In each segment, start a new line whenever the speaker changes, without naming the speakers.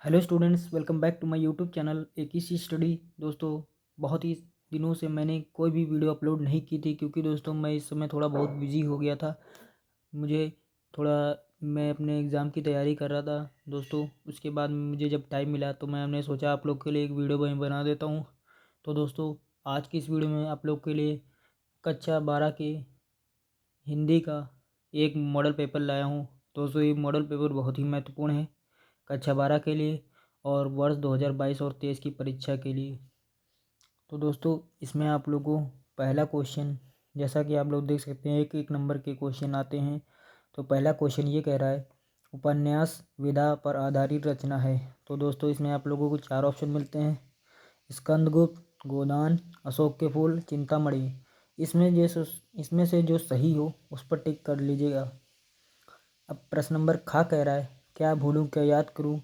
Hello students, welcome back to my YouTube channel एक ही सी study. दोस्तों, बहुत ही दिनों से मैंने कोई भी वीडियो अपलोड नहीं की थी क्योंकि दोस्तों मैं इस समय थोड़ा बहुत बिजी हो गया था। मुझे थोड़ा मैं अपने एग्ज़ाम की तैयारी कर रहा था दोस्तों। उसके बाद मुझे जब टाइम मिला तो मैंने सोचा आप लोग के लिए एक वीडियो मैं बना देता हूँ। तो दोस्तों, आज की इस वीडियो में आप लोग के लिए कक्षा 12 के हिंदी का एक मॉडल पेपर लाया हूँ। दोस्तों, ये मॉडल पेपर बहुत ही महत्वपूर्ण है कक्षा 12 के लिए और वर्ष 2022 और 23 की परीक्षा के लिए। तो दोस्तों, इसमें आप लोगों को पहला क्वेश्चन, जैसा कि आप लोग देख सकते हैं, एक एक नंबर के क्वेश्चन आते हैं। तो पहला क्वेश्चन ये कह रहा है, उपन्यास विधा पर आधारित रचना है। तो दोस्तों, इसमें आप लोगों को 4 ऑप्शन मिलते हैं, स्कंदगुप्त, गोदान, अशोक के फूल, चिंतामणि। इसमें से जो सही हो उस पर टिक कर लीजिएगा। अब प्रश्न नंबर खा कह रहा है, क्या भूलूं क्या याद करूं,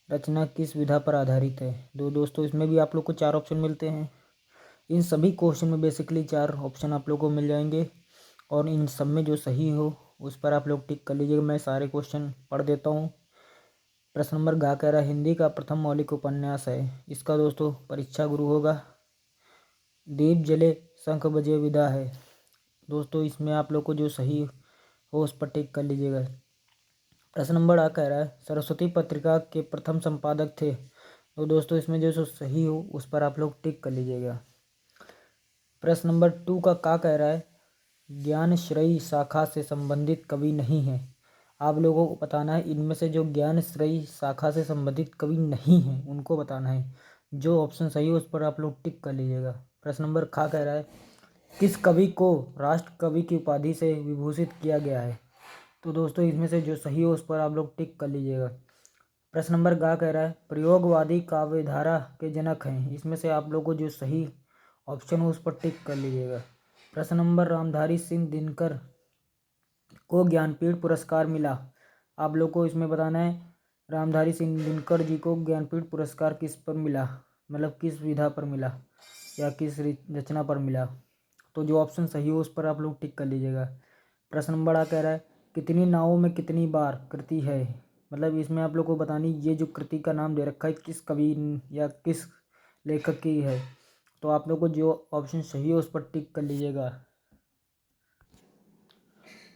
रचना किस विधा पर आधारित है। दोस्तों, इसमें भी आप लोग को 4 ऑप्शन मिलते हैं। इन सभी क्वेश्चन में बेसिकली 4 ऑप्शन आप लोग को मिल जाएंगे और इन सब में जो सही हो उस पर आप लोग टिक कर लीजिएगा। मैं सारे क्वेश्चन पढ़ देता हूँ। प्रश्न नंबर गा कह रहा है, हिंदी का प्रथम मौलिक उपन्यास है। इसका दोस्तों परीक्षा गुरु होगा। दीप जले शंख बजे विदा है। दोस्तों, इसमें आप लोग को जो सही हो उस पर टिक कर लीजिएगा। प्रश्न नंबर आ कह रहा है, सरस्वती पत्रिका के प्रथम संपादक थे। तो दोस्तों, इसमें जो सही हो उस पर आप लोग टिक कर लीजिएगा। प्रश्न नंबर 2 का कह रहा है, ज्ञानश्रयी शाखा से संबंधित कवि नहीं है। आप लोगों को बताना है इनमें से जो ज्ञानश्रयी शाखा से संबंधित कवि नहीं है उनको बताना है। जो ऑप्शन सही हो उस पर आप लोग टिक कर लीजिएगा। प्रश्न नंबर खा कह रहा है, किस कवि को राष्ट्र कवि की उपाधि से विभूषित किया गया है। तो दोस्तों, इसमें से जो सही हो उस पर आप लोग टिक कर लीजिएगा। प्रश्न नंबर गा कह रहा है, प्रयोगवादी काव्यधारा के जनक हैं। इसमें से आप लोगों को जो सही ऑप्शन हो उस पर टिक कर लीजिएगा। प्रश्न नंबर, रामधारी सिंह दिनकर को ज्ञानपीठ पुरस्कार मिला। आप लोग को इसमें बताना है रामधारी सिंह दिनकर जी को ज्ञानपीठ पुरस्कार किस पर मिला, मतलब किस विधा पर मिला या किस रचना पर मिला। तो जो ऑप्शन सही हो उस पर आप लोग टिक कर लीजिएगा। प्रश्न नंबर आ कह रहा है, कितनी नावों में कितनी बार कृति है। मतलब इसमें आप लोग को बतानी ये जो कृति का नाम दे रखा है किस कवि या किस लेखक की है। तो आप लोग को जो ऑप्शन सही हो उस पर टिक कर लीजिएगा।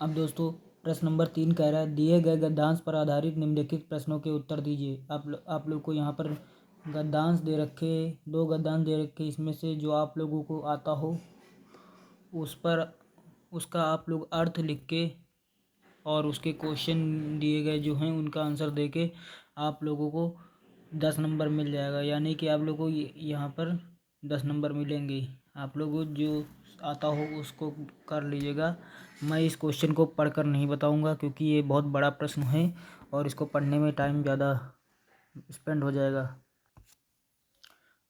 अब दोस्तों, प्रश्न नंबर 3 कह रहा है, दिए गए गद्यांश पर आधारित निम्नलिखित प्रश्नों के उत्तर दीजिए। आप लोग को यहाँ पर गद्यांश दे रखे, 2 गद्यांश दे रखे। इसमें से जो आप लोगों को आता हो उस पर उसका आप लोग अर्थ लिख के और उसके क्वेश्चन दिए गए जो हैं उनका आंसर दे के आप लोगों को 10 नंबर मिल जाएगा। यानी कि आप लोगों को यहाँ पर 10 नंबर मिलेंगे। आप लोगों को जो आता हो उसको कर लीजिएगा। मैं इस क्वेश्चन को पढ़कर नहीं बताऊंगा क्योंकि ये बहुत बड़ा प्रश्न है और इसको पढ़ने में टाइम ज़्यादा स्पेंड हो जाएगा।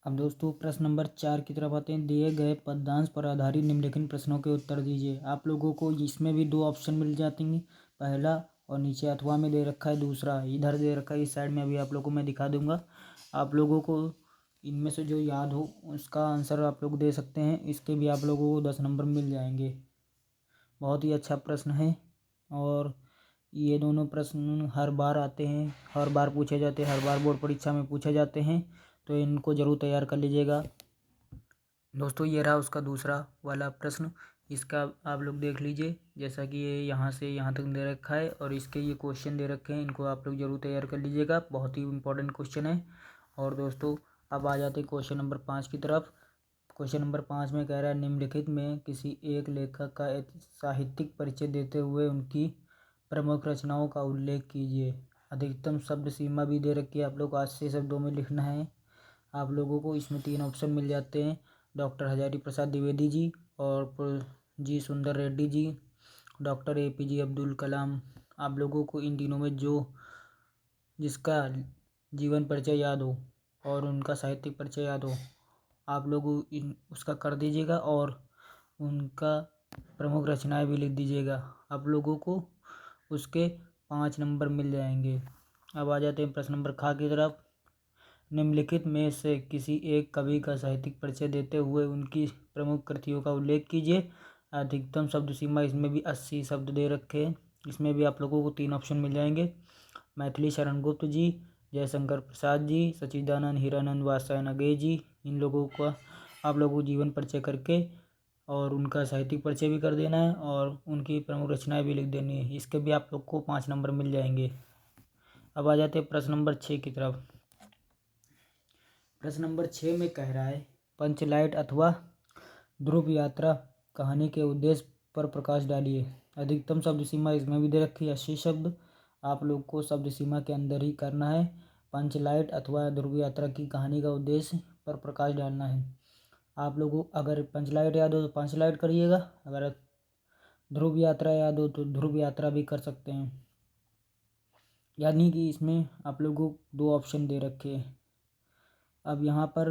अब दोस्तों, प्रश्न नंबर 4 की तरफ आते हैं, दिए गए पद्यांश पर आधारित निम्नलिखित प्रश्नों के उत्तर दीजिए। आप लोगों को इसमें भी 2 ऑप्शन मिल जाते हैं, पहला और नीचे अथवा में दे रखा है दूसरा, इधर दे रखा है इस साइड में। अभी आप लोगों को मैं दिखा दूंगा। आप लोगों को इनमें से जो याद हो उसका आंसर आप लोग दे सकते हैं। इसके भी आप लोगों को 10 नंबर मिल जाएंगे। बहुत ही अच्छा प्रश्न है और ये दोनों प्रश्न हर बार आते हैं, हर बार पूछे जाते हैं, हर बार बोर्ड परीक्षा में पूछे जाते हैं। तो इनको ज़रूर तैयार कर लीजिएगा। दोस्तों, ये रहा उसका दूसरा वाला प्रश्न। इसका आप लोग देख लीजिए, जैसा कि ये यहाँ से यहाँ तक दे रखा है और इसके ये क्वेश्चन दे रखे हैं। इनको आप लोग ज़रूर तैयार कर लीजिएगा, बहुत ही इंपॉर्टेंट क्वेश्चन है। और दोस्तों, अब आ जाते हैं क्वेश्चन नंबर 5 की तरफ। क्वेश्चन नंबर 5 में कह रहा है, निम्नलिखित में किसी एक लेखक का साहित्यिक परिचय देते हुए उनकी प्रमुख रचनाओं का उल्लेख कीजिए। अधिकतम शब्द सीमा भी दे रखी है, आप लोग 80 शब्दों में लिखना है। आप लोगों को इसमें 3 ऑप्शन मिल जाते हैं, डॉक्टर हजारी प्रसाद द्विवेदी जी और जी सुंदर रेड्डी जी, डॉक्टर APJ अब्दुल कलाम। आप लोगों को इन तीनों में जो जिसका जीवन परिचय याद हो और उनका साहित्यिक परिचय याद हो आप लोग इन उसका कर दीजिएगा और उनका प्रमुख रचनाएं भी लिख दीजिएगा। आप लोगों को उसके 5 नंबर मिल जाएंगे। अब आ जाते हैं प्रश्न नंबर खा की तरफ। निम्नलिखित में से किसी एक कवि का साहित्यिक परिचय देते हुए उनकी प्रमुख कृतियों का उल्लेख कीजिए। अधिकतम शब्द सीमा इसमें भी 80 शब्द दे रखे हैं। इसमें भी आप लोगों को 3 ऑप्शन मिल जाएंगे, मैथिली शरण गुप्त जी, जयशंकर प्रसाद जी, सच्चिदानंद हीरानंद वात्स्यायन अगेय जी। इन लोगों का आप लोगों को जीवन परिचय करके और उनका साहित्यिक परिचय भी कर देना है और उनकी प्रमुख रचनाएं भी लिख देनी है। इसके भी आप लोग को 5 नंबर मिल जाएंगे। अब आ जाते हैं प्रश्न नंबर 6 की तरफ। प्रश्न नंबर 6 में कह रहा है, पंचलाइट अथवा ध्रुव यात्रा कहानी के उद्देश्य पर प्रकाश डालिए। अधिकतम शब्द सीमा इसमें भी दे रखी है 80 शब्द। आप लोग को शब्द सीमा के अंदर ही करना है। पंचलाइट अथवा ध्रुव यात्रा की कहानी का उद्देश्य पर प्रकाश डालना है। आप लोगों को अगर पंचलाइट याद हो तो पंचलाइट करिएगा, अगर ध्रुव यात्रा याद हो तो ध्रुव यात्रा भी कर सकते हैं। यानी कि इसमें आप लोगों को 2 ऑप्शन दे रखे हैं। अब यहाँ पर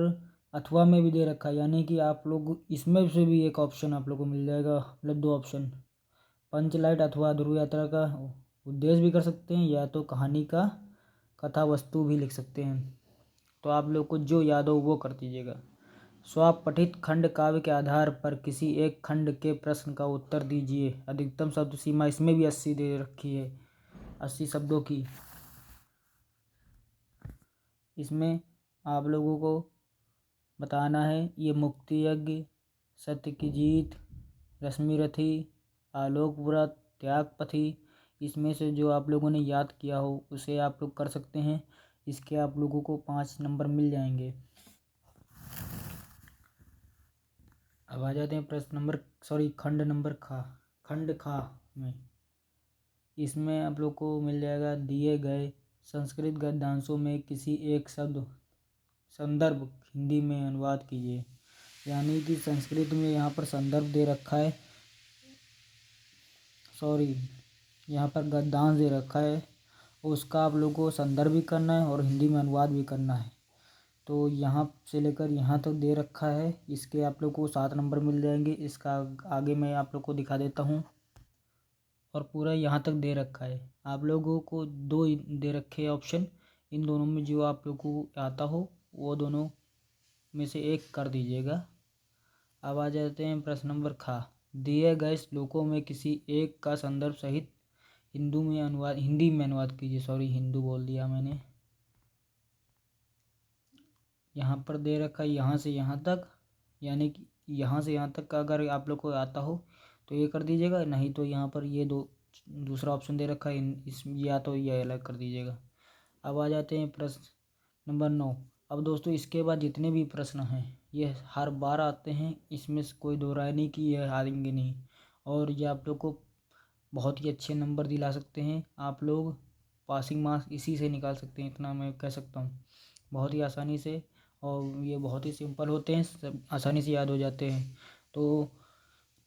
अथवा में भी दे रखा है, यानी कि आप लोग इसमें से भी एक ऑप्शन आप लोगों को मिल जाएगा, मतलब 2 ऑप्शन। पंचलाइट अथवा ध्रुव यात्रा का उद्देश्य भी कर सकते हैं या तो कहानी का कथा वस्तु भी लिख सकते हैं। तो आप लोग को जो याद हो वो कर दीजिएगा। स्वपठित खंड काव्य के आधार पर किसी एक खंड के प्रश्न का उत्तर दीजिए। अधिकतम शब्द सीमा इसमें भी 80 दे रखी है, 80 शब्दों की। इसमें आप लोगों को बताना है ये मुक्ति यज्ञ, सत्य की जीत, रश्मिरथी, आलोक व्रत, त्यागपथी। इसमें से जो आप लोगों ने याद किया हो उसे आप लोग कर सकते हैं। इसके आप लोगों को 5 नंबर मिल जाएंगे। अब आ जाते हैं खंड नंबर खंड खा में। इसमें आप लोग को मिल जाएगा, दिए गए संस्कृत गद्यांशों में किसी एक शब्द संदर्भ हिंदी में अनुवाद कीजिए। यानी कि संस्कृत में यहाँ पर संदर्भ दे रखा है, यहाँ पर गद्यांश दे रखा है, उसका आप लोगों को संदर्भ भी करना है और हिंदी में अनुवाद भी करना है। तो यहाँ से लेकर यहाँ तक दे रखा है, इसके आप लोग को 7 नंबर मिल जाएंगे। इसका आगे मैं आप लोग को दिखा देता हूँ। और पूरा यहाँ तक दे रखा है। आप लोगों को 2 दे रखे ऑप्शन, इन दोनों में जो आप लोग को आता हो वो दोनों में से एक कर दीजिएगा। अब आ जाते हैं प्रश्न नंबर खा। दिए गए श्लोकों में किसी एक का संदर्भ सहित हिंदी में अनुवाद कीजिए। हिंदू बोल दिया मैंने। यहाँ पर दे रखा है यहाँ से यहाँ तक, यानी कि यहाँ से यहाँ तक का अगर आप लोग को आता हो तो ये कर दीजिएगा, नहीं तो यहाँ पर ये दूसरा ऑप्शन दे रखा है इस, या तो ये अलग कर दीजिएगा। अब आ जाते हैं प्रश्न नंबर 9। अब दोस्तों इसके बाद जितने भी प्रश्न हैं ये हर बार आते हैं, इसमें से कोई दो राय नहीं कि ये हारेंगे नहीं, और ये आप लोग को बहुत ही अच्छे नंबर दिला सकते हैं। आप लोग पासिंग मार्क्स इसी से निकाल सकते हैं, इतना मैं कह सकता हूँ, बहुत ही आसानी से। और ये बहुत ही सिंपल होते हैं, सब आसानी से याद हो जाते हैं। तो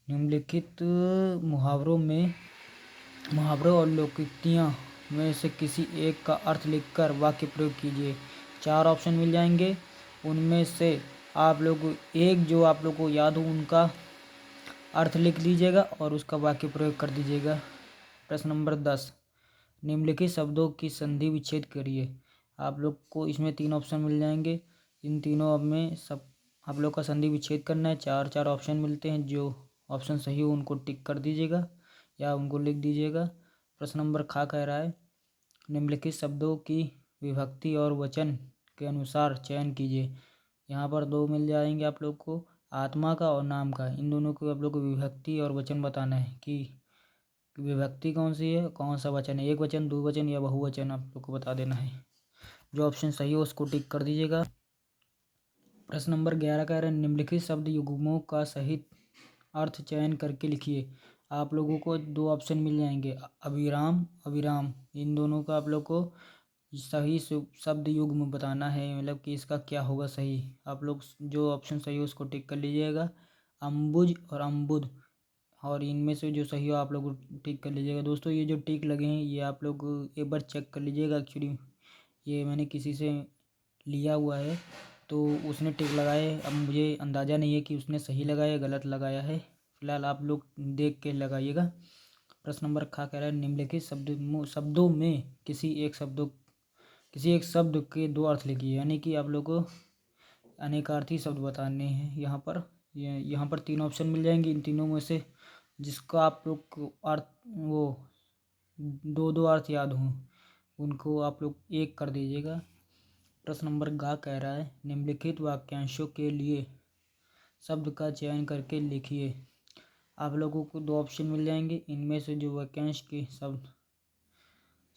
निम्नलिखित मुहावरों और लोकोक्तियाँ में से किसी एक का अर्थ लिखकर वाक्य प्रयोग कीजिए। 4 ऑप्शन मिल जाएंगे, उनमें से आप लोग एक जो आप लोग को याद हो उनका अर्थ लिख लीजिएगा और उसका वाक्य प्रयोग कर दीजिएगा। प्रश्न नंबर 10। निम्नलिखित शब्दों की संधि विच्छेद करिए। आप लोग को इसमें 3 ऑप्शन मिल जाएंगे, इन तीनों में सब आप लोग का संधि विच्छेद करना है। 4 ऑप्शन मिलते हैं, जो ऑप्शन सही हो उनको टिक कर दीजिएगा या उनको लिख दीजिएगा। प्रश्न नंबर खा कह रहा है, निम्नलिखित शब्दों की विभक्ति और वचन के अनुसार चयन कीजिए। यहाँ पर 2 मिल जाएंगे आप लोग को, आत्मा का और नाम का। इन दोनों को आप लोग को विभक्ति और वचन बताना है कि विभक्ति कौन सी है, कौन सा वचन है, एक वचन, बहुवचन या बहुवचन, आप लोग को बता देना है। जो ऑप्शन सही हो उसको टिक कर दीजिएगा। प्रश्न नंबर 11 कह रहे हैं, निम्नलिखित शब्द युग्मों का सही अर्थ चयन करके लिखिए। आप लोगों को 2 ऑप्शन मिल जाएंगे, अभिराम अविराम। इन दोनों का आप लोग को सही शब्द युग्म बताना है, मतलब कि इसका क्या होगा सही। आप लोग जो ऑप्शन सही हो उसको टिक कर लीजिएगा, अम्बुज और अम्बुद। और इनमें से जो सही हो आप लोग टिक कर लीजिएगा। दोस्तों ये जो टिक लगे हैं ये आप लोग एक बार चेक कर लीजिएगा। एक्चुअली ये मैंने किसी से लिया हुआ है तो उसने टिक लगाए, अब मुझे अंदाज़ा नहीं है कि उसने सही लगाया या गलत लगाया है। फिलहाल आप लोग देख के लगाइएगा। प्रश्न नंबर खा कह रहा है, निम्नलिखित शब्दों में किसी एक शब्द के 2 अर्थ लिखिए। यानी कि आप लोग को अनेकार्थी शब्द बताने हैं। यहाँ पर 3 ऑप्शन मिल जाएंगे, इन तीनों में से जिसका आप लोग को अर्थ वो 2 अर्थ याद हों उनको आप लोग 1 कर दीजिएगा। प्रश्न नंबर ग कह रहा है निम्नलिखित वाक्यांशों के लिए शब्द का चयन करके लिखिए। आप लोगों को 2 ऑप्शन मिल जाएंगे, इनमें से जो वाक्यांश के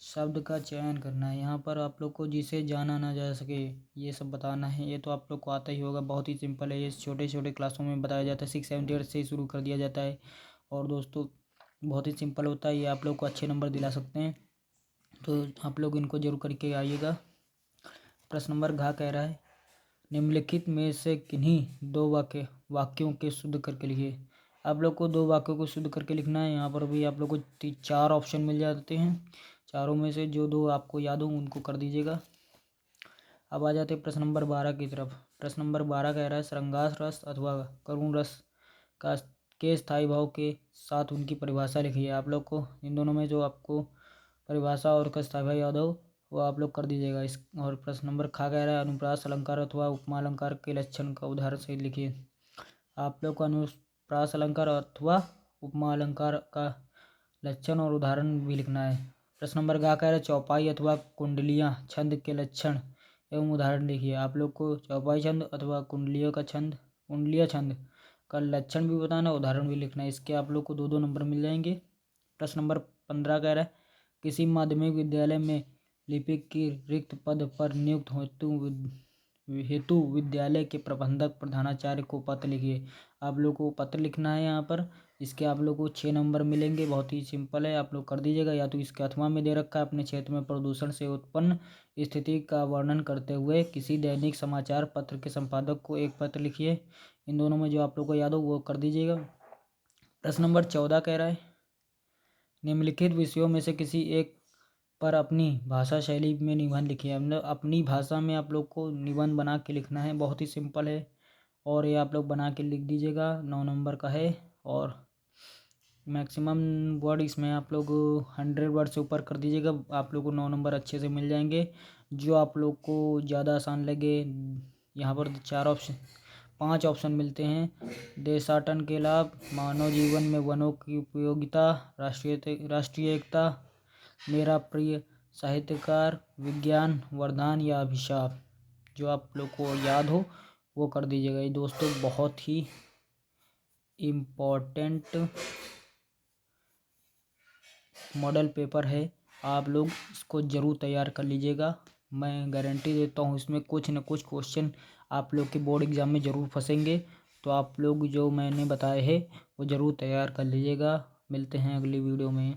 शब्द का चयन करना है। यहाँ पर आप लोग को जिसे जाना ना जा सके ये सब बताना है। ये तो आप लोग को आता ही होगा, बहुत ही सिंपल है। ये छोटे छोटे क्लासों में बताया जाता है, 6, 7, 8 से शुरू कर दिया जाता है और दोस्तों बहुत ही सिंपल होता है। ये आप लोग को अच्छे नंबर दिला सकते हैं, तो आप लोग इनको जरूर करके आइएगा। प्रश्न नंबर घ कह रहा है निम्नलिखित में से किन्हीं 2 वाक्यों के शुद्ध करके लिखिए। आप लोग को 2 वाक्यों को शुद्ध करके लिखना है। यहाँ पर भी आप लोग को 4 ऑप्शन मिल जाते हैं, चारों में से जो 2 आपको याद हो उनको कर दीजिएगा। अब आ जाते हैं प्रश्न नंबर 12 की तरफ। प्रश्न नंबर 12 कह रहा है श्रृंगार रस अथवा करुण रस का के स्थायी भाव के साथ उनकी परिभाषा लिखिए। आप लोग को इन दोनों में जो आपको परिभाषा और का स्थायी भाव याद हो वो आप लोग कर दीजिएगा। इस और प्रश्न नंबर खा कह रहा है अनुप्रास अलंकार अथवा उपमा अलंकार के लक्षण का उदाहरण सहित लिखिए। आप लोग को अनुप्रास अलंकार अथवा उपमा अलंकार का लक्षण और उदाहरण भी लिखना है। प्रश्न नंबर गा कह रहा है चौपाई अथवा कुंडलियाँ छंद के लक्षण एवं उदाहरण लिखिए। आप लोग को चौपाई छंद अथवा कुंडलिया छंद का लक्षण भी बताना, उदाहरण भी लिखना है। इसके आप लोग को 2-2 नंबर मिल जाएंगे। प्रश्न नंबर 15 कह रहा है किसी माध्यमिक विद्यालय में लिपिक की रिक्त पद पर नियुक्त हेतु विद्यालय के प्रबंधक प्रधानाचार्य को पत्र लिखिए। आप लोग को पत्र लिखना है यहाँ पर। इसके आप लोग को 6 नंबर मिलेंगे। बहुत ही सिंपल है, आप लोग कर दीजिएगा। या तो इसके अथवा में दे रखा है अपने क्षेत्र में प्रदूषण से उत्पन्न स्थिति का वर्णन करते हुए किसी दैनिक समाचार पत्र के संपादक को एक पत्र लिखिए। इन दोनों में जो आप लोग को याद हो वो कर दीजिएगा। प्रश्न नंबर 14 कह रहा है निम्नलिखित विषयों में से किसी एक पर अपनी भाषा शैली में निबंध लिखिए। मतलब अपनी भाषा में आप लोग को निबंध बना के लिखना है। बहुत ही सिंपल है और ये आप लोग बना के लिख दीजिएगा। 9 नंबर का है और मैक्सिमम वर्ड इसमें आप लोग 100 वर्ड से ऊपर कर दीजिएगा। आप लोग को 9 नंबर अच्छे से मिल जाएंगे। जो आप लोग को ज़्यादा आसान लगे यहाँ पर 5 ऑप्शन मिलते हैं। देशाटन के लाभ, मानव जीवन में वनों की उपयोगिता, राष्ट्रीय एकता, मेरा प्रिय साहित्यकार, विज्ञान वरदान या अभिशाप। जो आप लोग को याद हो वो कर दीजिएगा। ये दोस्तों बहुत ही इम्पोर्टेंट मॉडल पेपर है, आप लोग इसको ज़रूर तैयार कर लीजिएगा। मैं गारंटी देता हूँ इसमें कुछ न कुछ क्वेश्चन आप लोग के बोर्ड एग्ज़ाम में ज़रूर फंसेंगे। तो आप लोग जो मैंने बताए हैं वो ज़रूर तैयार कर लीजिएगा। मिलते हैं अगली वीडियो में।